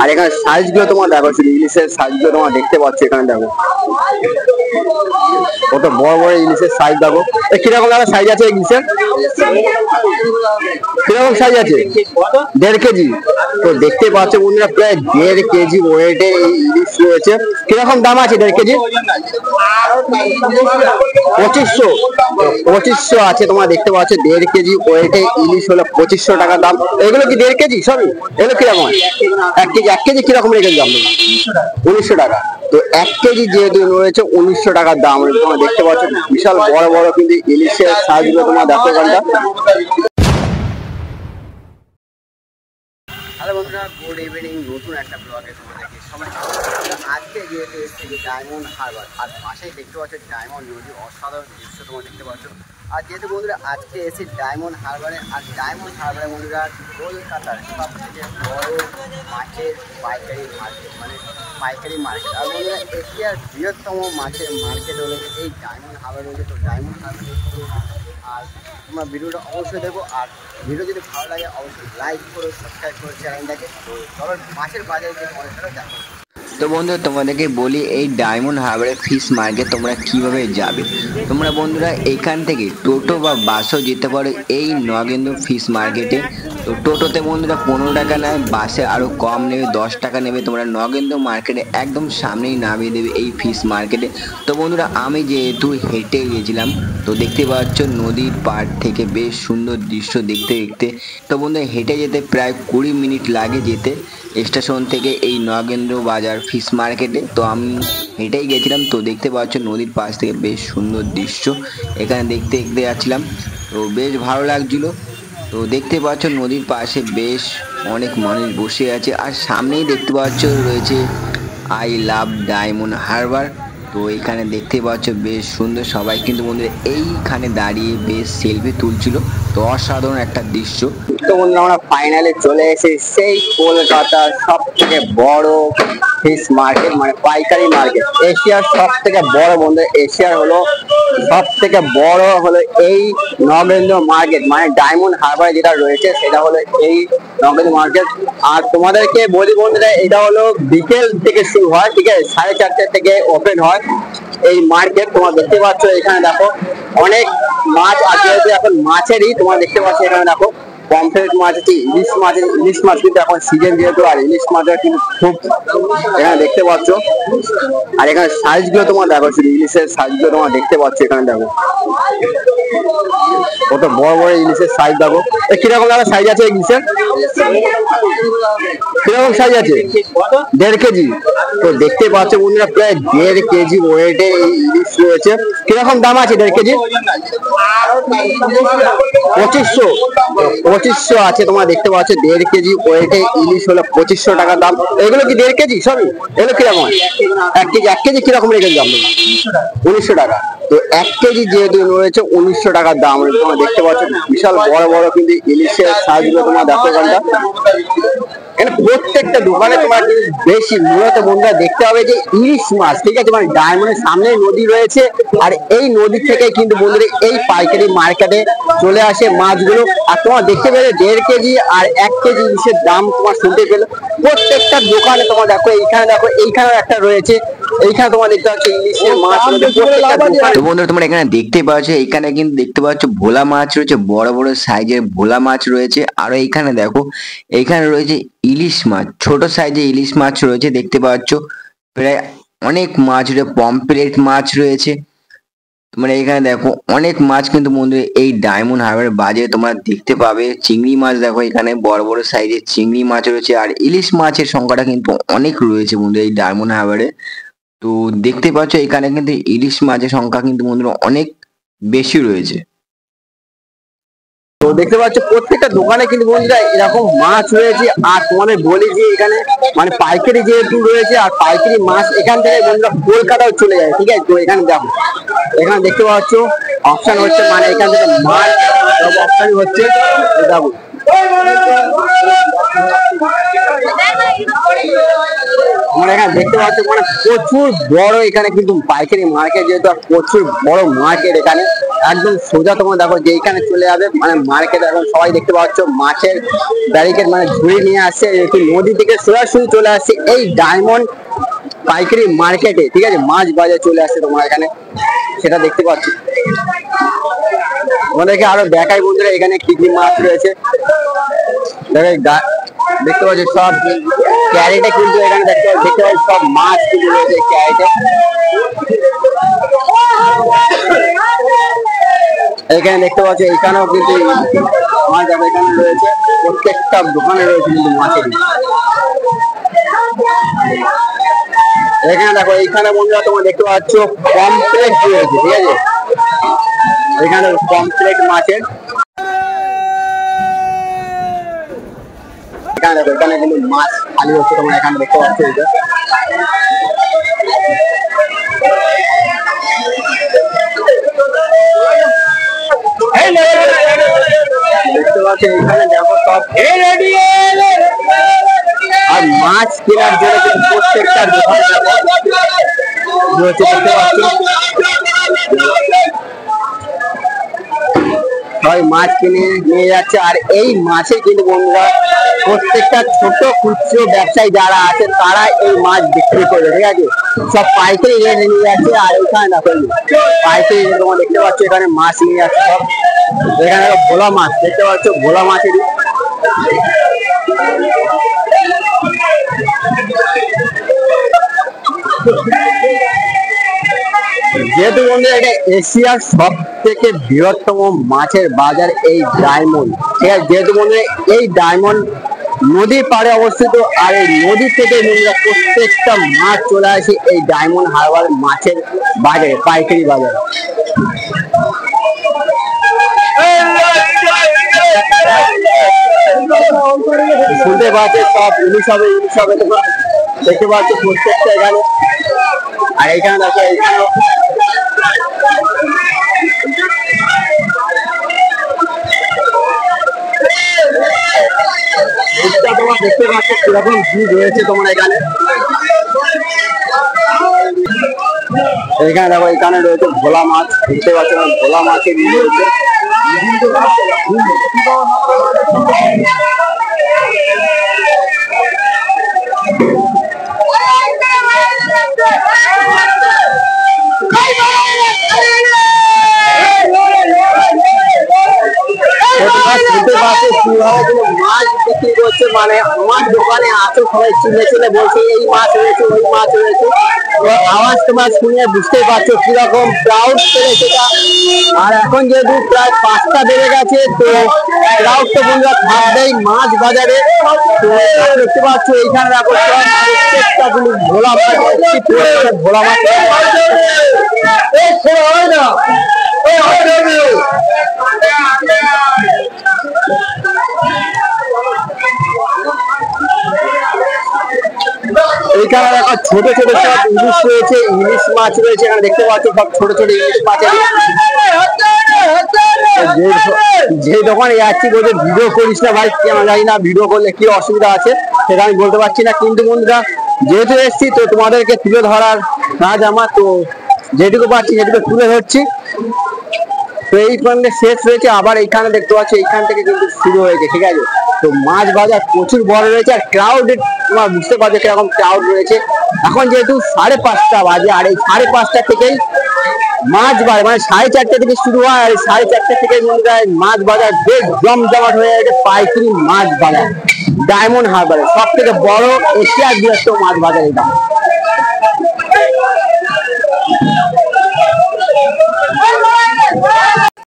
আর এখানে সাইজ গুলো তোমার দেখো, ইলিশের সাইজ গুলো তোমার দেখতে পাচ্ছ এখানে দেখো, কত বড় বড় ইলিশের সাইজ দেখো। কিরকম সাইজ আছে ইলিশের, কিরকম সাইজ আছে? 1.5 কেজি। তো দেখতে পাচ্ছ বন্ধুরা প্রায় 1.5 কেজি ওয়েটে এই ইলিশ রয়েছে। কিরকম দাম আছে 1.5 কেজি? 2500 আছে। তোমরা দেখতে পাচ্ছ 1.5 কেজি ওয়েটে ইলিশ হলো 2500 টাকা দাম। এগুলো কি 1.5 কেজি সবই? এগুলো কিরকম? 1 কেজি কিরকম রেখে দাম? 1900 টাকা। তো 1 কেজি যেহেতু রয়েছে 1900 টাকার দাম। তোমরা দেখতে পাচ্ছ বিশাল বড় বড় কিন্তু ইলিশের সাইজগুলো তোমরা দেখো এখানটা। হ্যালো বন্ধুরা, গুড ইভিনিং। নতুন একটা ব্লগে তোমাদেরকে সবাইকে আজকে যেহেতু এসেছি ডায়মন্ড হারবার, আর পাশেই দেখতে পাচ্ছ ডায়মন্ড নদী, অসাধারণ দৃশ্য তোমরা দেখতে পাচ্ছ। আর যেহেতু বন্ধুরা আজকে এসেছি ডায়মন্ড হারবারে, আর ডায়মন্ড হারবারে বন্ধুরা কলকাতার সব থেকে বড় মাছের পাইকারি মার্কেট, মানে পাইকারি মার্কেট। আর বন্ধুরা এশিয়ার বৃহত্তম মাছের মার্কেট হলো এই ডায়মন্ড হারবার রয়েছে। তো ডায়মন্ড হারবার, আর তোমরা ভিডিওটা অবশ্যই দেখো, আর ভিডিও যদি ভালো লাগে অবশ্যই লাইক করো, সাবস্ক্রাইব করো চ্যানেলটাকে। তো চলো মাছের বাজারে যে অনেকটা দেখো। তো বন্ধুরা তোমাদেরকে বলি এই ডায়মন্ড হারবারে ফিশ মার্কেট তোমরা কিভাবে যাবে। তোমরা বন্ধুরা এখান থেকে টোটো বা বাসও যেতে পারো এই নগেন্দ্র ফিশ মার্কেটে। তো টোটোতে বন্ধুরা 15 টাকা নেয়, বাসে আরও কম নেবে, 10 টাকা নেবে। তোমরা নগেন্দ্র মার্কেটে একদম সামনেই নামিয়ে দেবে এই ফিশ মার্কেটে। তো বন্ধুরা আমি যেহেতু হেঁটে গিয়েছিলাম, তো দেখতে পাচ্ছ নদীর পাড় থেকে বেশ সুন্দর দৃশ্য দেখতে দেখতে। তো বন্ধুরা হেঁটে যেতে প্রায় 20 মিনিট লাগে যেতে স্টেশন থেকে এই নগেন্দ্র বাজার ফিশ মার্কেটে। তো আমি হেঁটেই গেছিলাম। তো দেখতে পাচ্ছ নদীর পাশ থেকে বেশ সুন্দর দৃশ্য এখানে দেখতে দেখতে যাচ্ছিলাম। তো বেশ ভালো লাগছিল। তো দেখতে পাচ্ছ নদীর পাশে বেশ অনেক মানুষ বসে আছে, আর সামনেই দেখতে পাচ্ছ রয়েছে আই লাভ ডায়মন্ড হারবার। তো এখানে দেখতে পাচ্ছ বেশ সুন্দর, সবাই কিন্তু বন্ধুরা এইখানে দাঁড়িয়ে বেশ সেলফি তুলছিল। তো অসাধারণ একটা দৃশ্য। তো বন্ধুরা আমরা ফাইনালে চলে এসেছি সেই কলকাতার সব থেকে বড় ফিশ মার্কেট, মানে পাইকারি মার্কেট। এশিয়ার সব থেকে বড় বন্ধু, এশিয়ার হলো সব থেকে বড় হলো এই নগেন্দ্র মার্কেট, মানে ডায়মন্ড হারবারে যেটা রয়েছে সেটা হলো এই নগেন্দ্র মার্কেট। আর তোমাদেরকে বলি বন্ধুরা এটা হলো বিকেল থেকে শুরু হয়, ঠিক আছে, 4:30 থেকে ওপেন হয় এই মার্কেট। তোমরা দেখতে পাচ্ছ এখানে দেখো অনেক মাছ আছে, এখন মাছেরই তোমরা দেখতে পাচ্ছ এখানে দেখো পমফ্রেট মাছ আছে, ইলিশ মাছ। ইলিশ মাছ কিন্তু এখন সিজন যেহেতু, আর ইলিশ মাছের কিন্তু খুব এখানে দেখতে পাচ্ছ। আর এখানে সাইজ গুলো তোমার দেখো, ইলিশের সাইজ গুলো তোমার দেখতে পাচ্ছ এখানে দেখো, কত বড় বড় ইলিশের সাইজ দেখো। কিরকম সাইজ আছে ইলিশের, কিরকম সাইজ আছে? 1.5 কেজি। তো দেখতে পাচ্ছ বন্ধুরা প্রায় 1.5 কেজি ওয়েটে এই ইলিশ রয়েছে। কিরকম দাম আছে 1.5 কেজি? 2500 আছে। তোমরা দেখতে পাচ্ছ 1.5 কেজি ওয়েটে ইলিশ হলো 2500 টাকা দাম। এগুলো কি 1.5 কেজি সবই? এগুলো কিরকম? 1 কেজি কিরকম রেখে দাম? 1900 টাকা। তো 1 কেজি যেহেতু রয়েছে 1900 টাকার দাম। তোমরা দেখতে পাচ্ছ বিশাল বড় বড় কিন্তু ইলিশের সাইজগুলো তোমরা দেখো এখানটা। এখানে প্রত্যেকটা দোকানে তোমার বেশি মূলত বন্ধুরা দেখতে হবে যে ইলিশ মাছ, ঠিক আছে, মানে ডায়মন্ডের সামনে নদী রয়েছে, আর এই নদী থেকে কিন্তু বন্ধুরা এই পাইকারি মার্কেটে চলে আসে মাছগুলো। আর তোমার দেখতে পেলে 1.5 কেজি আর 1 কেজি ইলিশের দাম তোমার শুনতে পেলে প্রত্যেকটা দোকানে। তোমার দেখো এইখানে, দেখো এইখানেও একটা রয়েছে, এইখানে তোমার দেখতে পাচ্ছ ইলিশের মাছ রয়েছে। তো বন্ধুরা তোমরা এখানে দেখতে পাচ্ছ, এখানে কিন্তু দেখতে পাচ্ছ ভোলা মাছ রয়েছে, বড় বড় সাইজের ভোলা মাছ রয়েছে। আর এইখানে দেখো এইখানে রয়েছে ইলিশ মাছ, ছোট সাইজের ইলিশ মাছ রয়েছে দেখতে পাচ্ছ। প্রায় অনেক মাছ রয়েছে, পমফ্রেট মাছ রয়েছে। তোমরা এখানে দেখো অনেক মাছ কিন্তু বন্ধুরা এই ডায়মন্ড হারবারের বাজারে তোমরা দেখতে পাবে। চিংড়ি মাছ দেখো এখানে বড় বড় সাইজের চিংড়ি মাছ রয়েছে, আর ইলিশ মাছের সংখ্যাটা কিন্তু অনেক রয়েছে বন্ধুরা এই ডায়মন্ড হারবারে। তো দেখতে পাচ্ছ এখানে কিন্তু ইলিশ মাছের সংখ্যা কিন্তু বন্ধুরা অনেক বেশি রয়েছে। তো দেখতে পাচ্ছ প্রত্যেকটা দোকানে কিন্তু বন্ধুরা এরকম মাছ রয়েছে। আর তোমাদের বলি যে এখানে মানে পাইকারি যেহেতু রয়েছে, আর পাইকারি মাছ এখান থেকে বন্ধুরা কলকাতাও চলে যায়, ঠিক আছে। তো এখানে দেখো, এখানে দেখতে পাচ্ছ অপশন হচ্ছে, মানে এখান থেকে মাছ সব অপশনই হচ্ছে। দেখো আমরা এখানে দেখতে পাচ্ছি মানে প্রচুর বড় এখানে কিন্তু পাইকারি মার্কেট, যেহেতু প্রচুর বড় মার্কেট এখানে একদম সোজা তোমরা দেখো যে এখানে চলে যাবে মানে মার্কেট। এখন সবাই দেখতে পাচ্ছ মাছের ব্যারিকেড মানে ঝুড়ি নিয়ে আসছে, একটু নদী থেকে সরাসরি চলে আসছে এই ডায়মন্ড পাইকারি মার্কেটে, ঠিক আছে, মাছ বাজার চলে আসছে তোমরা এখানে, সেটা দেখতে পাচ্ছ। তোমাদেরকে আরো দেখাই বন্ধুরা এখানে কি কি মাছ রয়েছে। দেখতে পাচ্ছি সব ক্যারেটে কিন্তু এখানে দেখতে পাচ্ছি সব মাছ কিন্তু রয়েছে ক্যারেটে। এখানে দেখতে পাচ্ছি এখানেও কিন্তু মাছ এখানে রয়েছে, প্রত্যেকটা দোকানে রয়েছে কিন্তু মাছের। এখানে দেখো এইখানে বন্ধুরা তোমরা দেখতে পাচ্ছ পমফ্রেট রয়েছে, ঠিক আছে, এখানে পমফ্রেট মাছের। এখানে দেখো এখানে কিন্তু মাছ খালি হচ্ছে তোমরা এখানে দেখতে পাচ্ছ। দেখতে পাচ্ছ এখানে দেখো সব আর মাছ কেনার জন্য কিন্তু প্রত্যেকটা দোকান রয়েছে দেখতে পাচ্ছ। সবাই মাছ কিনে নিয়ে যাচ্ছে, আর এই মাছে কিন্তু বন্ধুরা প্রত্যেকটা ছোট খুচরো ব্যবসায়ী যারা আছে তারা এই মাছ বিক্রি করবে, ঠিক আছে, সব পাইকারি রেটে নিয়ে যাচ্ছে। আর ওইখানে দেখো পাইকারি রেটে তোমরা দেখতে পাচ্ছ এখানে মাছ নিয়ে যাচ্ছে সব। এখানে ভোলা মাছ দেখতে পাচ্ছ, ভোলা মাছেরই যেহেতু বন্ধুরা এটা এশিয়ার সব থেকে বৃহত্তম মাছের বাজার এই ডায়মন্ড, ঠিক আছে, যেহেতু বন্ধুরা এই ডায়মন্ড নদীর পাড়ে অবস্থিত, আর এই নদী থেকে বন্ধুরা প্রত্যেকটা মাছ চলে আসে এই ডায়মন্ড হারবার মাছের বাজারে, পাইকারি বাজারে। শুনতে পাচ্ছে সব ইলিশ হবে তোমরা দেখতে পাচ্ছ প্রত্যেকটা এখানে। আর এইখানে দেখো এইখানেও তোমার দেখতে পাচ্ছ কিরকম ভিড় রয়েছে তোমার এখানে। এখানে দেখো এখানে রয়েছে ভোলা মাছ দেখতে পাচ্ছ, ভোলা মাছের রয়েছে। মাছ বিক্রি করছে মানে আমার দোকানে আসো সবাই চিনে চিনে বলছে এই মাছ রয়েছে ওই মাছ রয়েছে, আওয়াজ তোমার শুনে বুঝতেই পারছো কিরকম ক্রাউড চলে সেটা। আর এখন যেহেতু প্রায় 5টা বেড়ে গেছে তো ক্রাউড তো বন্ধুরা থাকবেই মাছ বাজারে। তো দেখতে পাচ্ছ এইখানে রাখো প্রত্যেকটা কিন্তু ভোলা মাছ, ভোলা মাছ এইখানে দেখো ছোট ছোট সব ইলিশ রয়েছে, ইলিশ মাছ রয়েছে এখানে দেখতে পাচ্ছ সব ছোট ছোট ইলিশ মাছ। যে দোকানে যাচ্ছি বলছে ভিডিও করিস না ভাই, কেন জানি না ভিডিও করলে কি অসুবিধা আছে সেটা আমি বলতে পারছি না, কিন্তু বন্ধুরা যেহেতু এসছি তো তোমাদেরকে তুলে ধরার কাজ আমার, তো যেটুকু পাচ্ছি সেটুকু তুলে ধরছি। তো এই পয়েন্টে শেষ হয়েছে, আবার এইখানে দেখতে পাচ্ছি এইখান থেকে কিন্তু শুরু হয়েছে, ঠিক আছে। তো মাছ বাজার প্রচুর বড় রয়েছে, আর ক্রাউড তোমার বুঝতে পারছো কিরকম ক্রাউড রয়েছে। এখন যেহেতু 5:30 বাজে, আর এই 5:30 থেকেই মাছ বাজার মানে 4:30 থেকে শুরু হয়, আর 4:30 থেকে মাছ বাজার বেশ জমজমাট হয়ে গেছে। পাইকারি মাছ বাজার ডায়মন্ড হারবারে সব থেকে বড় এশিয়ার বৃহত্তম মাছ বাজার এটা।